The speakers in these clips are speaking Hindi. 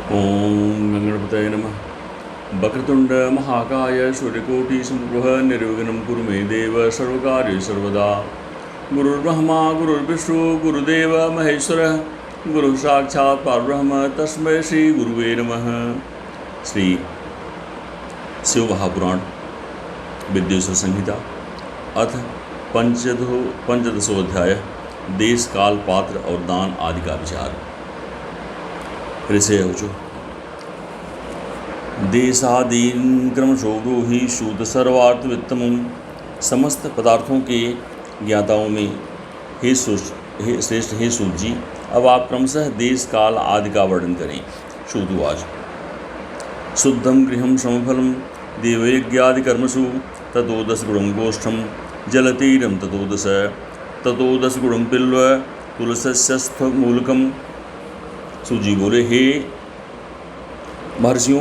ओम गणपतये नमः। वक्रतुंड महाकाय सूर्यकोटि समप्रभ निर्विघ्नं कुरु मे देव सर्वकार्येषु सर्वदा। गुरुर्ब्रह्मा गुरुर्विष्णु गुरुदेव महेश्वरः गुरु साक्षात् परब्रह्म तस्मै श्री गुरुवे नमः। श्री शिव महापुराण विद्वेश्वर संहिता अथ पंचदशोध्याय देश काल पात्र और दान आदि का विचार। ऋषय ऊचु देशादीन क्रमशो ब्रूहि शूद्र सर्वार्थवित्तमं। समस्त पदार्थों के ज्ञाताओं में हे श्रेष्ठ हे सूत जी, अब आप क्रमशः देश काल आदि का वर्णन करें। श्रुतवाच शुद्धं गृहं समफलं देवयज्ञादि कर्मसु ततोदश गुणं गोष्ठं जलतीरं ततोदश गुणं पिल्व तुलसस्यस्थ मूलकम। सूजी बोले, हे महर्षियों,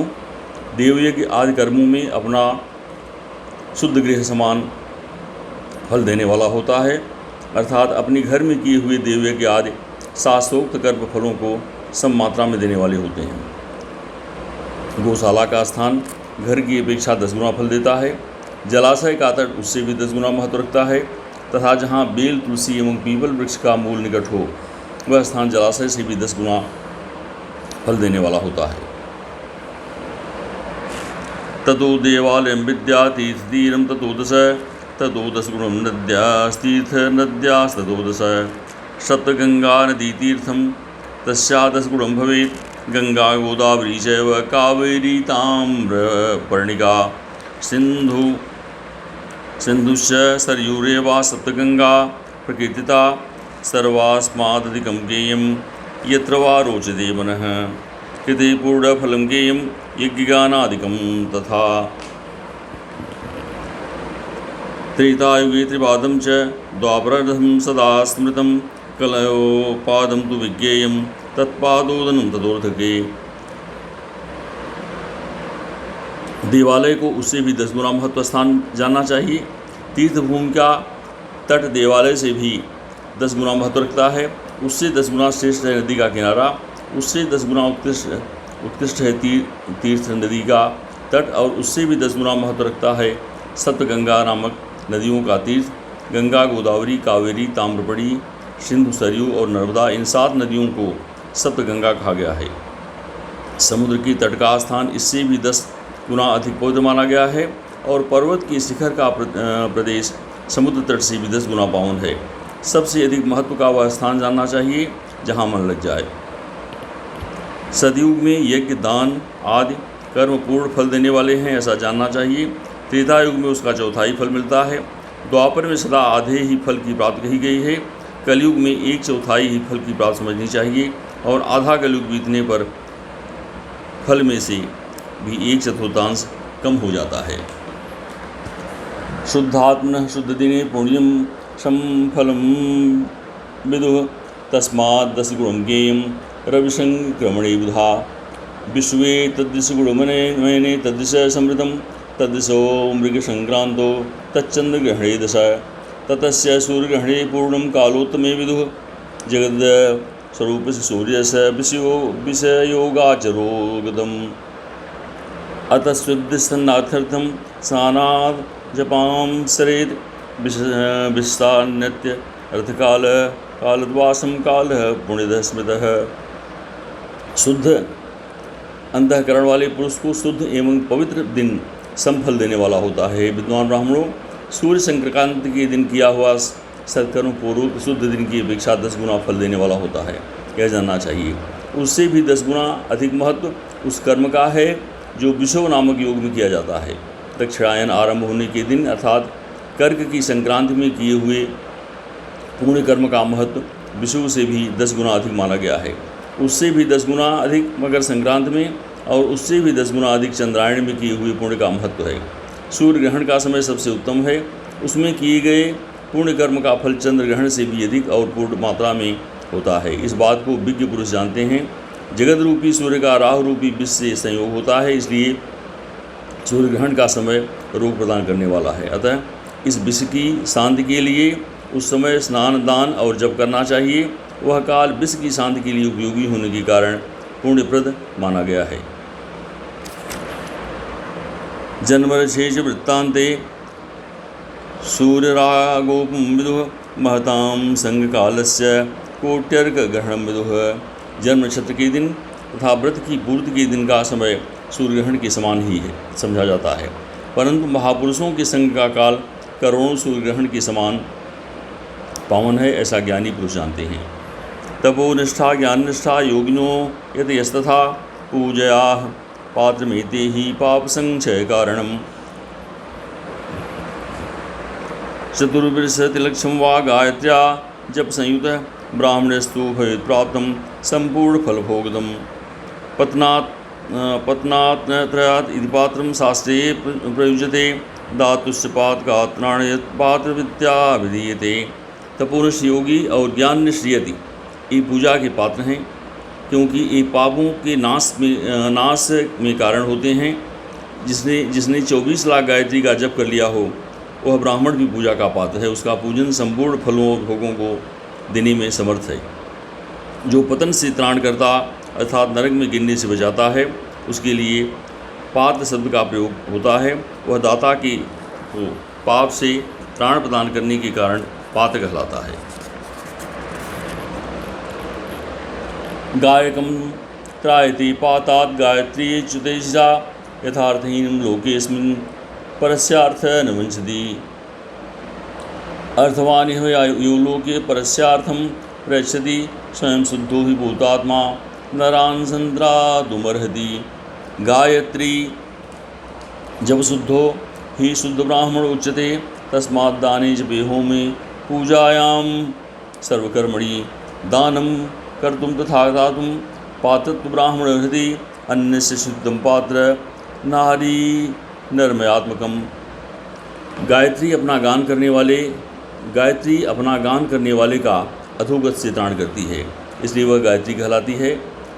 देवयज्ञ आदि कर्मों में अपना शुद्ध गृह समान फल देने वाला होता है, अर्थात अपने घर में किए हुए देवयज्ञ आदि शास्त्रोक्त कर्म फलों को सम मात्रा में देने वाले होते हैं। गौशाला का स्थान घर की अपेक्षा 10 गुना फल देता है। जलाशय का तट उससे भी 10 गुना महत्व रखता है, तथा जहाँ बेल तुलसी एवं पीपल वृक्ष का मूल निकट हो वह स्थान जलाशय से भी 10 गुना फल देने वाला होता है। ततो देवालयं विद्यातीर्थतीरं ततोदश गुणं नद्यास्तीर्थ नद्यास्ततोदश सप्तगंगा नदीतीर्थं तस्यादश गुणं भवेत्। गंगा गोदावरी चैव कावेरी ताम्रपर्णिका सिन्धुश्च सरयूरेवा सप्तगंगा प्रकीर्तिता सर्वास्मादधिकं गेयं यत्र वा रोचते मनः। कृते पूर्णफलं गेयं यज्ञगानादिकं तथा। त्रेतायुगे त्रिपादं च द्वापरं सदा स्मृतं कलयोपादं तु विज्ञेयं तत्पादोदनं तदोर्थके। देवालय को उससे भी 10 गुना महत्व स्थान जानना चाहिए। तीर्थभूमि का तट देवालय से भी 10 गुना महत्व रखता है। उससे 10 गुना श्रेष्ठ है नदी का किनारा, उससे 10 गुना उत्कृष्ट है तीर्थ नदी का तट, और उससे भी 10 गुना महत्व रखता है सप्तगंगा नामक नदियों का तीर्थ। गंगा गोदावरी कावेरी ताम्रपर्णी सिंधु सरयू और नर्मदा, इन 7 नदियों को सप्तगंगा कहा गया है। समुद्र की तट का स्थान इससे भी 10 गुना अधिक पवित्र माना गया है, और पर्वत के शिखर का प्रदेश समुद्र तट से भी 10 गुना पावन है। सबसे अधिक महत्व का वह स्थान जानना चाहिए जहाँ मन लग जाए। सतयुग में यज्ञ दान आदि कर्म पूर्ण फल देने वाले हैं, ऐसा जानना चाहिए। त्रेता युग में उसका चौथाई फल मिलता है। द्वापर में सदा आधे ही फल की प्राप्ति कही गई है। कलयुग में 1/4 ही फल की प्राप्ति समझनी चाहिए, और आधा कलयुग बीतने पर फल में से भी 1/4 कम हो जाता है। शुद्धात्मनः शुद्ध दिने पुण्यम संफलम विदुः तस्मात् 10 गुणं गेयं रविसंक्रमणे बुधा। विश्वे तद्दिश गुणमने तद्दिश समृद्धं तद्दिशो मृगसंक्रांतो तच्चंद्रग्रहणे दश ततस्य सूर्यग्रहणे पूर्णं कालोत्तमे विदुः। जगद स्वरूपस्य सूर्यस्य विषयोगाचरो गतम् अतस्विद्दिशन्नाथर्थं स्नानात् जपां सरेत् विस्तान्यत्य अर्थकाल कालद्वासम काल पुण्यदः स्मृतः। शुद्ध अंतःकरण वाले पुरुष को शुद्ध एवं पवित्र दिन समफल देने वाला होता है। विद्वान ब्राह्मणों, सूर्य संक्रांति के दिन किया हुआ सत्कर्म पूर्वक शुद्ध दिन की अपेक्षा 10 गुना फल देने वाला होता है, यह जानना चाहिए। उससे भी 10 गुना अधिक महत्व उस कर्म का है जो विषव नामक योग में किया जाता है। दक्षिणायन आरंभ होने के दिन अर्थात कर्क की संक्रांति में किए हुए पुण्य कर्म का महत्व विषु से भी 10 गुना अधिक माना गया है। उससे भी 10 गुना अधिक मकर संक्रांति में, और उससे भी 10 गुना अधिक चंद्रायण में किए हुए पुण्य का महत्व है। सूर्य ग्रहण का समय सबसे उत्तम है। उसमें किए गए पुण्य कर्म का फल चंद्र ग्रहण से भी अधिक और पूर्ण मात्रा में होता है। इस बात को विज्ञ पुरुष जानते हैं। जगत रूपी सूर्य का राहु रूपी विष से संयोग होता है, इसलिए सूर्य ग्रहण का समय रोग प्रदान करने वाला है। अतः इस विष की शांति के लिए उस समय स्नान दान और जप करना चाहिए। वह काल विश्व की शांति के लिए उपयोगी होने के कारण पुण्यप्रद माना गया है। जन्मरशेष वृत्तान्ते सूर्यरागोपम विदुः महतां संघकालस्य कोट्यर्कग्रहणं विदुः। जन्म नक्षत्र के दिन तथा व्रत की पूर्ति के दिन का समय सूर्यग्रहण के समान ही है समझा जाता है, परंतु महापुरुषों के संग का काल करोड़ों सूर्यग्रहण के समान पावन है, ऐसा ज्ञानी पुरुष जानते हैं। तपोनिष्ठा ज्ञाननिष्ठा योगिनो यत यस्तथा पूजया पात्रमेते ही पाप संक्षय कारणम। चतुर्विंशतिलक्षं वा गायत्र्या जप संयुतः ब्राह्मणस्तु भवेत् प्राप्तं संपूर्ण फलभोगदम्। पत्नात्रयात् इति पात्रं शास्त्रे प्रयुज्यते धातुश्च पातकात् पात्रविद्या विधीयते। तपोनिष्ठ योगी और ज्ञाननिष्ठ यति ये पूजा के पात्र हैं, क्योंकि ये पापों के नाश में कारण होते हैं। जिसने 24 लाख गायत्री का जप कर लिया हो वह ब्राह्मण भी पूजा का पात्र है। उसका पूजन संपूर्ण फलों और भोगों को देने में समर्थ है। जो पतन से त्राण करता अर्थात नरक में गिरने से बचाता है, उसके लिए पात्र शब्द का प्रयोग होता है। वह दाता की पाप से त्राण प्रदान करने के कारण पात्र कहलाता है। गायकम त्रायते पातात् गायत्री च्युतेजा यथार्थहीनं लोकेऽस्मिन् परस्यार्थ न वंशति। अर्थवान यो लोके परस्यार्थं प्रयच्छति स्वयं शुद्धो हि भूतात्मा नरान् संत्रातुमर्हति। गायत्री जब शुद्धो ही शुद्ध ब्राह्मण उच्यते तस्मात् दाने जपे होमे पूजायां सर्वकर्मणि दानं कर्तुं तथा दातुं पात्रत्व ब्राह्मण हृदि अन्यस्य शुद्धं पात्र नारी नर्मयात्मकम। गायत्री अपना गान करने वाले का अधोगत से त्राण करती है, इसलिए वह गायत्री कहलाती है।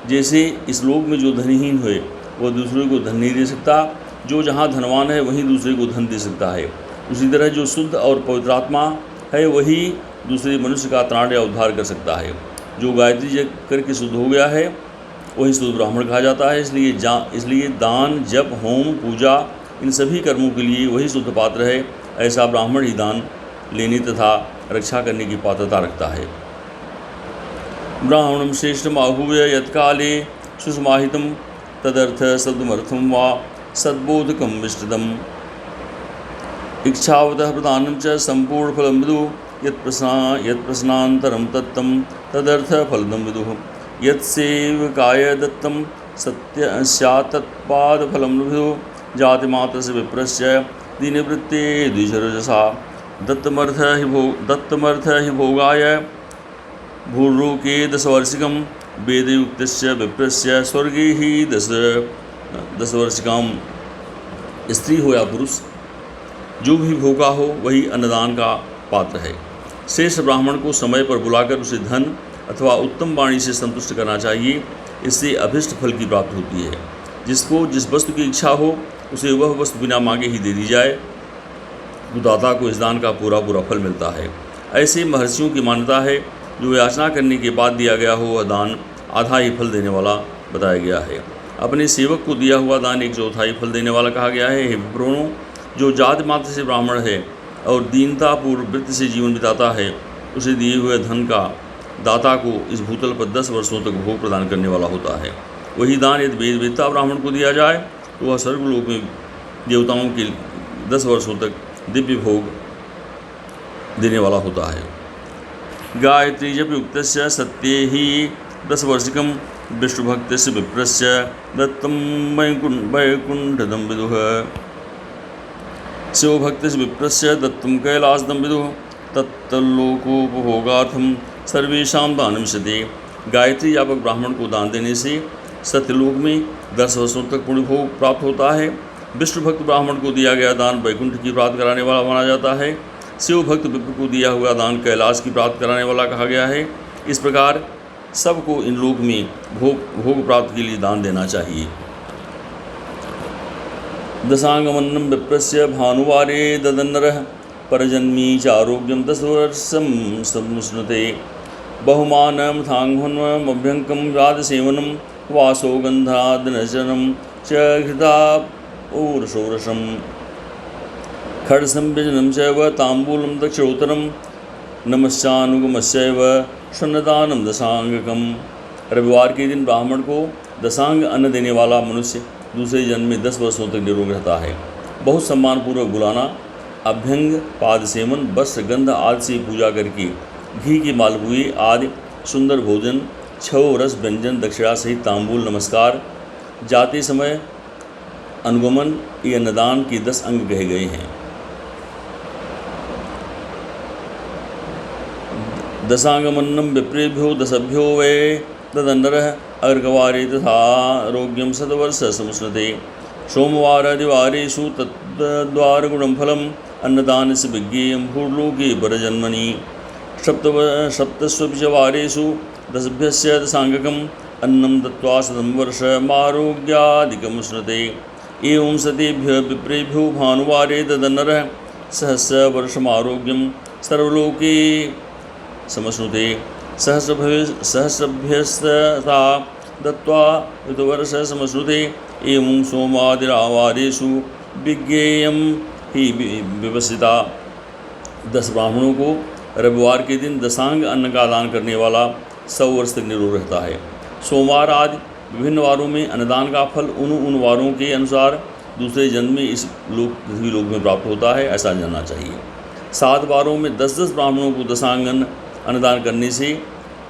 जैसे इस लोक में जो धनहीन हुए वह दूसरे को धन नहीं दे सकता, जो जहाँ धनवान है वहीं दूसरे को धन दे सकता है, उसी तरह जो शुद्ध और पवित्र आत्मा है वही दूसरे मनुष्य का त्राण या उद्धार कर सकता है। जो गायत्री जप करके शुद्ध हो गया है वही शुद्ध ब्राह्मण कहा जाता है। इसलिए दान जप होम पूजा इन सभी कर्मों के लिए वही शुद्ध पात्र है। ऐसा ब्राह्मण ही दान लेने तथा रक्षा करने की पात्रता रखता है। ब्राह्मणं श्रेष्ठम् आहूय यत्काले सुसमाहितं तदर्थ शब्दमर्थं वा सद्बोधकं विस्तृतम्। इच्छावतः प्रदानं च संपूर्णफलं विदुः यत्प्रश्नान्तरं तत्तं तदर्थ फलदं विदुः। यत्सेवकाय दत्तं सत्य स्यात् तत्पादफलं विदुः। जातिमात्रस्य विप्रस्य दीनवृत्ते द्विजरजसा। दत्तमर्थ हि भोगाय भूर्लोके 10 वर्षिकं वेदयुक्तस्य विप्रस्य स्वर्गे ही 10 वर्षिकाम। स्त्री हो या पुरुष जो भी भोगा हो वही अन्नदान का पात्र है। शेष ब्राह्मण को समय पर बुलाकर उसे धन अथवा उत्तम वाणी से संतुष्ट करना चाहिए, इससे अभिष्ट फल की प्राप्ति होती है। जिसको जिस वस्तु की इच्छा हो उसे वह वस्तु बिना मांगे ही दे दी जाए तो दाता को इस दान का पूरा फल मिलता है। ऐसे महर्षियों की मान्यता है, जो याचना करने के बाद दिया गया हो वह दान आधा ही फल देने वाला बताया गया है। अपने सेवक को दिया हुआ दान 1/4 फल देने वाला कहा गया है। हे विप्रों, जो जाति मात्र से ब्राह्मण है और दीनता पूर्व वृत्ति से जीवन बिताता है, उसे दिए हुए धन का दाता को इस भूतल पर 10 वर्षों तक भोग प्रदान करने वाला होता है। वही दान यदि वेदवेत्ता ब्राह्मण को दिया जाए तो वह स्वर्गलोक में देवताओं के 10 वर्षों तक दिव्य भोग देने वाला होता है। गायत्री जप युक्तस्य सत्ये ही 10 वर्षिकं विष्णुभक्तस्य विप्रस्य दत्तं वैकुण्ठदं विदुः। शिवभक्तस्य विप्रस्य दत्तं कैलासदं विदुः। तत्तल्लोकोपभोगार्थं सर्वेषां दानं विशते। गायत्री जापक ब्राह्मण को दान देने से सत्यलोक में 10 वर्षों तक पुण्य भोग प्राप्त होता है। विष्णु भक्त ब्राह्मण को दिया गया दान वैकुंठ की प्राप्त कराने वाला माना जाता है। शिव भक्त विप्र को दिया हुआ दान कैलाश की प्राप्त कराने वाला कहा गया है। इस प्रकार सबको इन लोक में भोग प्राप्त के लिए दान देना चाहिए। दशांगमन्नं विप्रस्य भानुवारे ददन्नरः परजन्मी चारोग्यं 10 वर्षं समुष्णुते। बहुमानं थांगहन्वमभ्यङ्कं राजसेवनं वासो गन्धादनशनं च घृता ऊर्षोरसं खड्संव्यजनं चैव ताम्बूलं दक्षिणोत्तरं नमश्चानुगमस्यैव शन्नदानं दशांगकम्। रविवार के दिन ब्राह्मण को दशांग अन्न देने वाला मनुष्य दूसरे जन्म में 10 वर्षों तक निरोग रहता है। बहुत सम्मानपूर्वक बुलाना, अभ्यंग, पाद सेवन, वस्त्र, गंध आदि से पूजा करके घी की मालपुई आदि सुंदर भोजन, छव रस व्यंजन, दक्षिणा सहित तांबूल, नमस्कार, जाते समय अनुगमन, ये अन्नदान के 10 अंग कहे गए हैं। दशांगमन्नं विप्रेभ्यो दशभ्यो वै तदन्नरः अर्घवारे तथा आरोग्यं शतवर्ष समुष्णते। सोमवारादिवारेषु तद्द्वारगुणं फलम् अन्नदानस्य विज्ञेयं भूर्लोके परजन्मनि। सप्तस्वपि च वारेषु दशभ्यस्य दशांगकम् अन्नं दत्त्वा शतं वर्षमारोग्यादिकम् उष्णते। एवं शतेभ्यः विप्रेभ्यो भानुवारे तदन्नरः सहस्रवर्षमारोग्यं सर्वलोके समश्नुते। सहस्रभ्यस्ता दत्त्वा ऋतुवर्ष समश्नुते। एवं सोमादिवारेषु विज्ञेयं ही विवसिता। 10 ब्राह्मणों को रविवार के दिन दशांग अन्न का दान करने वाला 100 वर्ष तक निरोग रहता है। सोमवार आदि विभिन्न वारों में अन्नदान का फल उन वारों के अनुसार दूसरे जन्म में इस पृथ्वी लोक में प्राप्त होता है, ऐसा जानना चाहिए। 7 वारों में 10-10 ब्राह्मणों को दशांगन अन्नदान करने से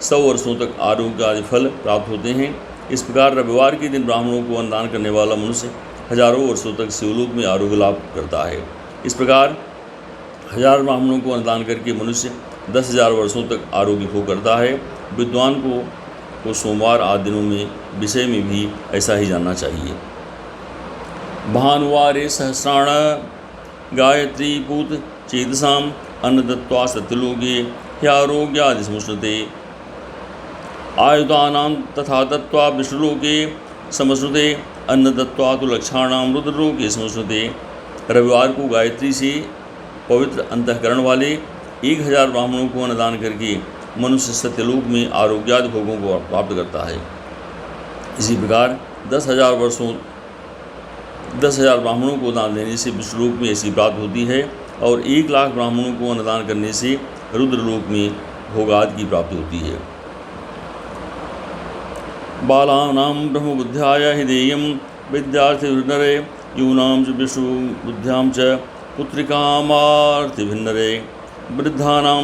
100 वर्षों तक आरोग्य आदि फल प्राप्त होते हैं। इस प्रकार रविवार के दिन ब्राह्मणों को अन्नदान करने वाला मनुष्य हजारों वर्षों तक शिवलोक में आरोग्य लाभ करता है। इस प्रकार 1000 ब्राह्मणों को अन्नदान करके मनुष्य 10,000 वर्षों तक आरोग्य भोग करता है। विद्वान को सोमवार आदि दिनों में विषय में भी ऐसा ही जानना चाहिए। भानुवारे सहस्राण गायत्री पूत चेतसाम अन्न दत्त्वा सत्यलोके ह्यारोग्यादि समुष्णते। आयुधानां तथा दत्त्वा विष्णुलोके समश्नुते। अन्न दत्त्वा तो लक्षाणां रुद्रलोके समश्नुते। रविवार को गायत्री से पवित्र अंतःकरण वाले 1000 ब्राह्मणों को अन्नदान करके मनुष्य सत्यलोक में आरोग्यादि भोगों को प्राप्त करता है। इसी प्रकार 10,000 ब्राह्मणों को दान देने से विष्णुलोक में ऐसी प्राप्त होती है और 1 लाख ब्राह्मणों को अन्नदान करने से रुद्रलोक में भोगादि की प्राप्ति होती है। बालानां ब्रह्मबुद्ध्याय हिदेयं विद्यार्थिभिर्नरे यूनां च विष्णुबुद्ध्यां च पुत्रिकामार्थिभिर्नरे। वृद्धानां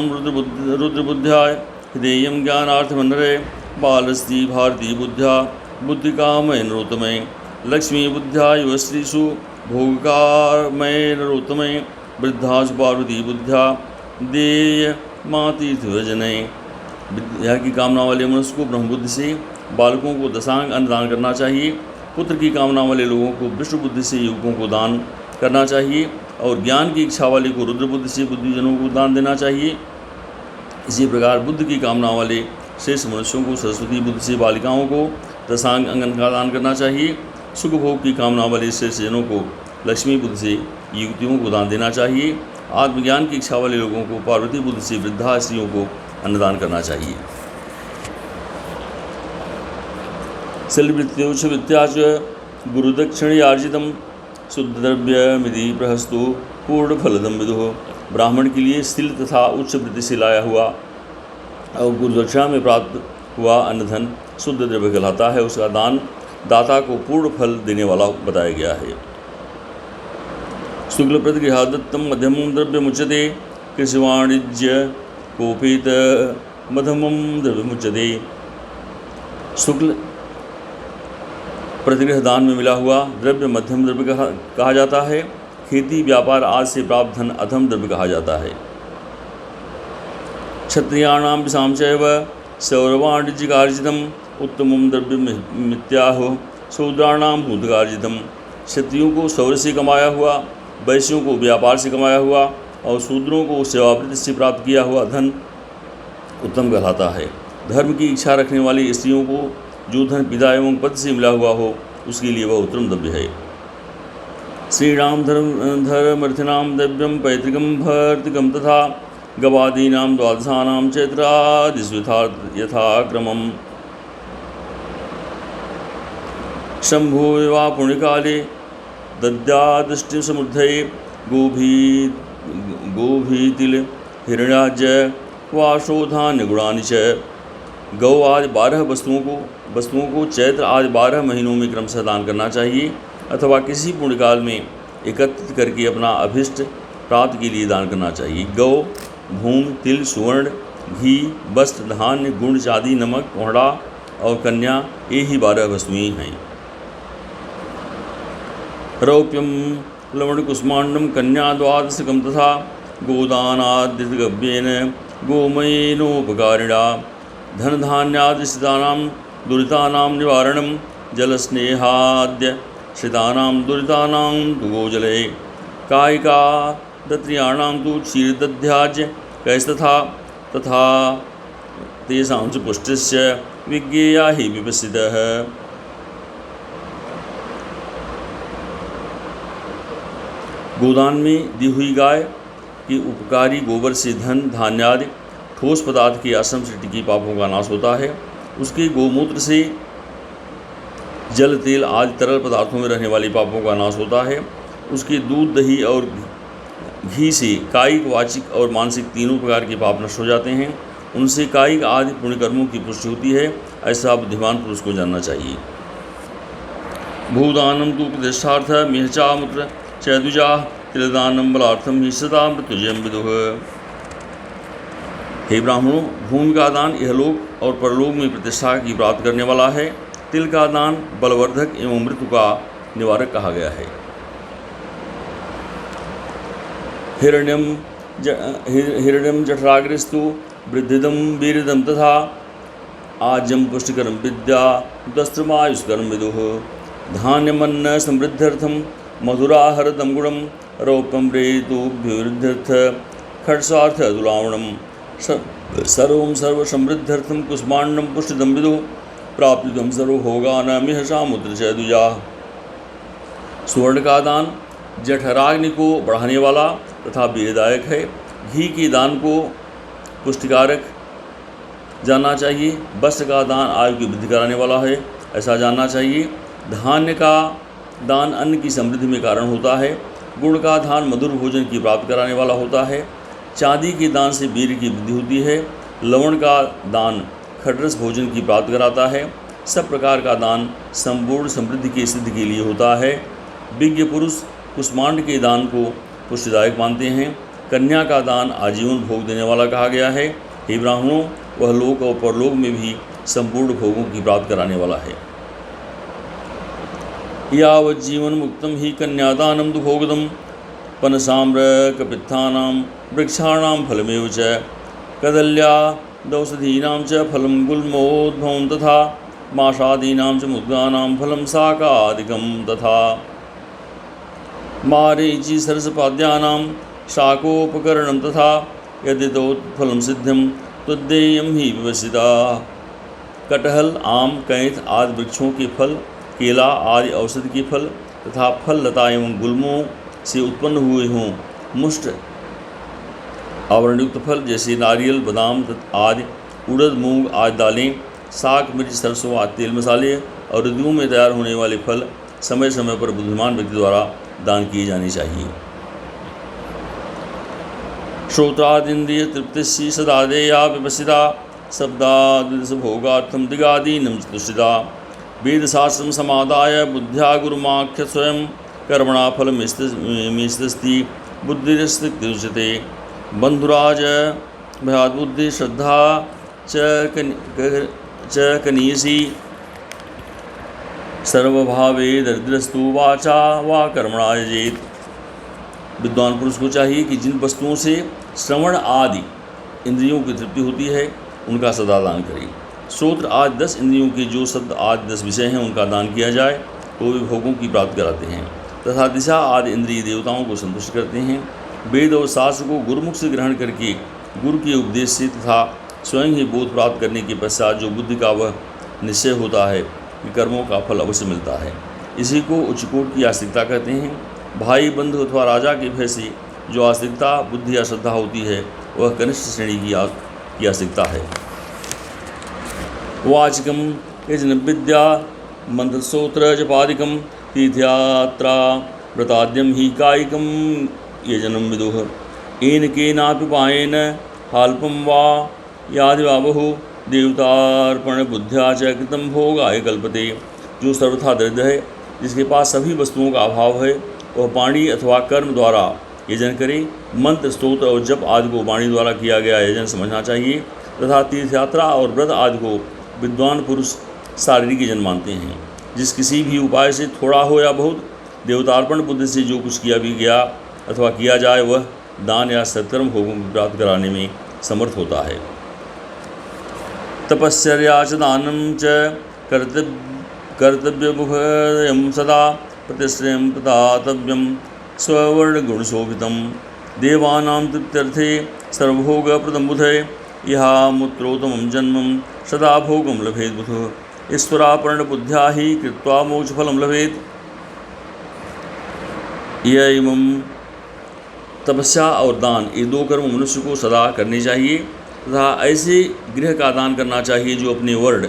रुद्रबुद्ध्याय हिदेयं ज्ञानार्थमन्नरे। बालस्ति भारती बुद्ध्या बुद्धिकामय नरोत्तमे। लक्ष्मी बुद्ध्या युवस्त्रीषु भोगकामय नरोत्तमे। वृद्धासु पार्वती बुद्ध्या देयमातीर्थविजने। विद्या की कामना वाले मनुष्य को ब्रह्मबुद्धि से बालकों को दशांग अन्न दान करना चाहिए। पुत्र की कामना वाले लोगों को विष्णु बुद्धि से युवकों को दान करना चाहिए और ज्ञान की इच्छा वाले को रुद्र बुद्धि से बुद्धिजनों को दान देना चाहिए। इसी प्रकार बुद्ध की कामना वाले श्रेष्ठ मनुष्यों को सरस्वती बुद्धि से बालिकाओं को दशांग अन्न का दान करना चाहिए। सुख भोग की कामना वाले श्रेष्ठ जनों को लक्ष्मी बुद्धि से युवतियों को दान देना चाहिए। आत्मज्ञान की इच्छा वाले लोगों को पार्वती बुद्धि से वृद्धा स्त्रियों को अन्नदान करना चाहिए। शैलवृत्त्योच वित्त्याच गुरुदक्षिणयार्जितं शुद्धद्रव्यमिति प्रहस्तु पूर्णफलदं विदुः। ब्राह्मण के लिए शिल तथा उच्च वृत्ति से लाया हुआ और गुरुदक्षिणा में प्राप्त हुआ अन्नधन शुद्ध द्रव्य कहलाता है। उसका दान दाता को पूर्ण फल देने वाला बताया गया है। शुक्ल प्रतिगृहादत्तं मध्यमं द्रव्यमुच्यते। कृषिवाणिज्य कोपित मध्यमं द्रव्यमुच्यते। शुक्ल प्रतिगृह दान में मिला हुआ द्रव्य मध्यम द्रव्य कहा जाता है। खेती व्यापार आदि से प्राप्त धन अधम द्रव्य कहा जाता है। क्षत्रियाणां विषां चैव सौरवाणिज्यकार्जितम् उत्तमं द्रव्यमित्याहुः शूद्राणां भूतकार्जितम्। क्षत्रियों को सौर से कमाया हुआ, वैश्यों को व्यापार से कमाया हुआ और शूद्रों को सेवावृत्ति से प्राप्त किया हुआ धन उत्तम कहलाता है। धर्म की इच्छा रखने वाली स्त्रियों को जो धन पिता एवं पति से मिला हुआ हो उसके लिए वह उत्तम द्रव्य है। श्रीणाम धर्मर्थिनां द्रव्यं पैतृकं भर्तृकं तथा गवादीनां द्वादशानां चैत्रादिषु यथाक्रमम्। शंभो वा पुण्यकाले दद्यादृष्टि समुद्धये गोभीतिल हिरण्याज वाशोधान्य गुणानि च। गौ आदि 12 वस्तुओं को चैत्र आदि 12 महीनों में क्रमशः दान करना चाहिए अथवा किसी पुण्यकाल में एकत्रित करके अपना अभिष्ट प्राप्त के लिए दान करना चाहिए। गौ, भूमि, तिल, सुवर्ण, घी, वस्त्र, धान्य, गुड़, चांदी, नमक, कोहड़ा और कन्या, ये ही 12 वस्तुएं हैं। रौप्यम लवण कुष्मांडम कन्या द्वादशकम तथा गोदानाद्यगव्येन गोमयेनोपकारिणा धन धान्यादिश्रितानां दुरितानां निवारणं जलस्नेहाद्य श्रितानां दुरितानां तु गोजले कायिका दत्रियाणां तु क्षीरदध्याज्य कैस्तथा तथा तेषां च पुष्टिस्य विज्ञेया हि विपस्सितः। गोदान में दी हुई गाय के उपकारी गोबर से धन धान्यादि ठोस पदार्थ के आश्रम से टिकी पापों का नाश होता है। उसके गोमूत्र से जल, तेल आदि तरल पदार्थों में रहने वाली पापों का नाश होता है। उसके दूध, दही और घी से कायिक, वाचिक और मानसिक तीनों प्रकार के पाप नष्ट हो जाते हैं। उनसे कायिक आदि पुण्यकर्मों की पुष्टि होती है। ऐसा बुद्धिमान पुरुष को जानना चाहिए। भूदानम तु प्रतिष्ठार्थ मिहचामुत्र चैदुजा तिलदानम बलार्थम ही सदा मृत्युजयम विदुः। हे ब्राह्मणों, भूमि का दान इहलोक और परलोक में प्रतिष्ठा की प्राप्त करने वाला है। तिल का दान बलवर्धक एवं मृत्यु का निवारक कहा गया है। हिरण्यम जठराग्रस्तु वृद्धिदम वीरदम तथा आज्यम पुष्टिकरम विद्या दस्त्रमायुष्करम विदुः। धान्यमन्न समृद्ध्यर्थम मधुराहरदम गुणम रौप्यम रेतुभ्युद्धर्थ खड्सार्थ दुलावणम सर्वं सर्वसमृद्ध्यर्थम कुष्मांडम पुष्टिदम विदुः प्राप्तिदम सर्वभोगानामिह सामुद्र च द्विजा। सुवर्ण का दान जठराग्नि को बढ़ाने वाला तथा वीरदायक है। घी के दान को पुष्टिकारक जानना चाहिए। वस्त्र का दान आयु की वृद्धि कराने वाला है, ऐसा जानना चाहिए। धान्य का दान अन्न की समृद्धि में कारण होता है। गुड़ का दान मधुर भोजन की प्राप्ति कराने वाला होता है। चांदी के दान से वीर की वृद्धि होती है। लवण का दान खडरस भोजन की प्राप्ति कराता है। सब प्रकार का दान संपूर्ण समृद्धि की सिद्धि के लिए होता है। विज्ञ पुरुष कुष्मांड के दान को पुष्टिदायक मानते हैं। कन्या का दान आजीवन भोग देने वाला कहा गया है। हे ब्राह्मणों, वह लोक और परलोक में भी संपूर्ण भोगों की प्राप्ति कराने वाला है। यावज्जीवन मुक्तम ही कन्यादानम दुभोगदम पनसाम्र कपित्थानां वृक्षाणां फलमेव च कदल्या दौषधीनां च फलं गुल्मोद्भवं तथा माषादीनां च मुद्गानां फलं शाकादिकं तथा मारीचि सरसपाद्यानां शाकोपकरणं तथा यदितोत्फलं सिद्धं तद्देयं ही विवसिता। कटहल, आम, कैथ आदि वृक्षों के फल, केला आदि औषधि के फल तथा फल लता एवं गुल्मों से उत्पन्न हुए हों मुष्ट आवरणयुक्त फल जैसे नारियल, बादाम आदि, उड़द, मूंग आदि दालें, साग, मिर्च, सरसों आदि तेल मसाले और ऋतुओं में तैयार होने वाले फल समय समय पर बुद्धिमान व्यक्ति द्वारा दान किए जाने चाहिए। श्रोत्रादिन्द्रिय तृप्तिस्सी सदा देया विपस्सिता शब्दादिभोगार्थम दिगादीनं चतुष्टिता। वेदशास्त्रं समादाय बुद्ध्या गुरुमाख्य स्वयं कर्मणा फलमिस्तस्ति बुद्धिरस्त्युच्यते। बंधुराज भयाद्बुद्धि श्रद्धा च कनीयसी सर्वभावे दरिद्रस्तु वाचा वा कर्मणा यजेत। विद्वान पुरुष को चाहिए कि जिन वस्तुओं से श्रवण आदि इंद्रियों की तृप्ति होती है उनका सदा दान करें। श्रोत्र आदि 10 इंद्रियों के जो शब्द आदि 10 विषय हैं उनका दान किया जाए तो वे भोगों की प्राप्ति कराते हैं तथा दिशा आदि इंद्रिय देवताओं को संतुष्ट करते हैं। वेद और शास्त्र को गुरुमुख से ग्रहण करके गुरु के उपदेश से तथा स्वयं ही बोध प्राप्त करने के पश्चात जो बुद्धि का वह निश्चय होता है कि कर्मों का फल अवश्य मिलता है, इसी को उच्चकोट की आस्तिकता कहते हैं। भाई, बंधु अथवा राजा के भय से जो आस्तिकता, बुद्धि या श्रद्धा होती है वह कनिष्ठ श्रेणी की आस्तिकता है। वाचिकम यजन विद्या मंत्रस्तोत्र जपादिकं तीर्थयात्रा व्रताद्यम ही कायिकं यजनं विदुः येन केनापि उपायेन हाल्पं वा यादि बहु देवतार्पण बुद्ध्या च कृतं भोगाय कल्पते। जो सर्वथा दरिद्र है, जिसके पास सभी वस्तुओं का अभाव है, वह वाणी अथवा कर्म द्वारा यजन करे। मंत्र स्तोत्र और जप आदि को वाणी द्वारा किया गया यजन समझना चाहिए तथा तीर्थयात्रा और व्रत आदि को विद्वान पुरुष शारीरिक यजन मानते हैं। जिस किसी भी उपाय से थोड़ा हो या बहुत देवतार्पण बुद्धि से जो कुछ किया भी गया अथवा किया जाए वह दान या सत्कर्म भोगों को प्राप्त कराने में समर्थ होता है। तपस्या च दानं च कर्तव्यमुखयं सदा प्रतिश्रयं प्रदातव्यं स्ववर्णगुणशोभितं देवानां तृप्त्यर्थे सर्वभोगप्रदं बुधे इहामुत्रोत्तमं जन्मं सदा भोगं लभेत बुधः ईश्वरापर्णबुद्ध्या ही कृत्वा मोक्षफलं लभेत। यह एवं तपस्या और दान ये दो कर्म मनुष्य को सदा करने चाहिए तथा ऐसे गृह का दान करना चाहिए जो अपने वर्ण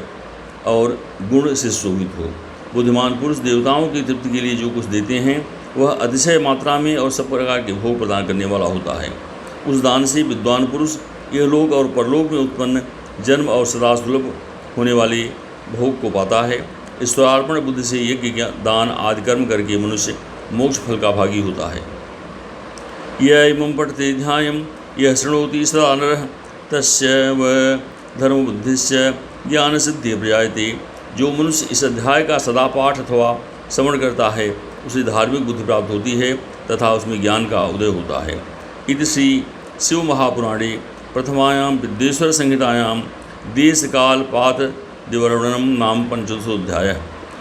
और गुण से शोभित हो। बुद्धिमान पुरुष देवताओं की तृप्ति के लिए जो कुछ देते हैं वह अतिशय मात्रा में और सब प्रकार के भोग प्रदान करने वाला होता है। उस दान से विद्वान पुरुष इहलोक और परलोक में उत्पन्न जन्म और सदा सुलभ होने वाले भोग को पाता है। ईश्वरार्पण बुद्धि से यज्ञ दान आदि कर्म करके मनुष्य मोक्ष फल का भागी होता है। यह इमं पठते ध्यायं यह शृणोति सदा नरः तस्य व धर्मबुद्धिश्च ज्ञान सिद्धि प्रजायते। जो मनुष्य इस अध्याय का सदा पाठ अथवा श्रवण करता है उसे धार्मिक बुद्धि प्राप्त होती है तथा उसमें ज्ञान का उदय होता है। इति श्री शिव महापुराणे प्रथमायां विद्येश्वर संहितायां देश काल पात्र दिवर्णनम नाम पंचदशोऽध्याय।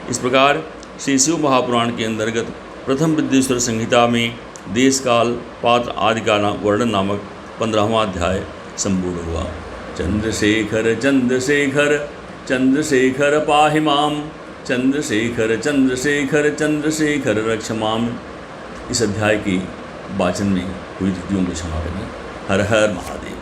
इस प्रकार श्री शिव महापुराण के अंतर्गत प्रथम विद्येश्वर संहिता में देश काल पात्र आदि का वर्णन नामक 15वां अध्याय संपूर्ण हुआ। चंद्रशेखर चंद्रशेखर चंद्रशेखर पाहि माम चंद्रशेखर चंद्रशेखर चंद्रशेखर रक्ष माम। इस अध्याय के वाचन में हुई त्रुटियों को क्षमा करें। हर हर महादेव।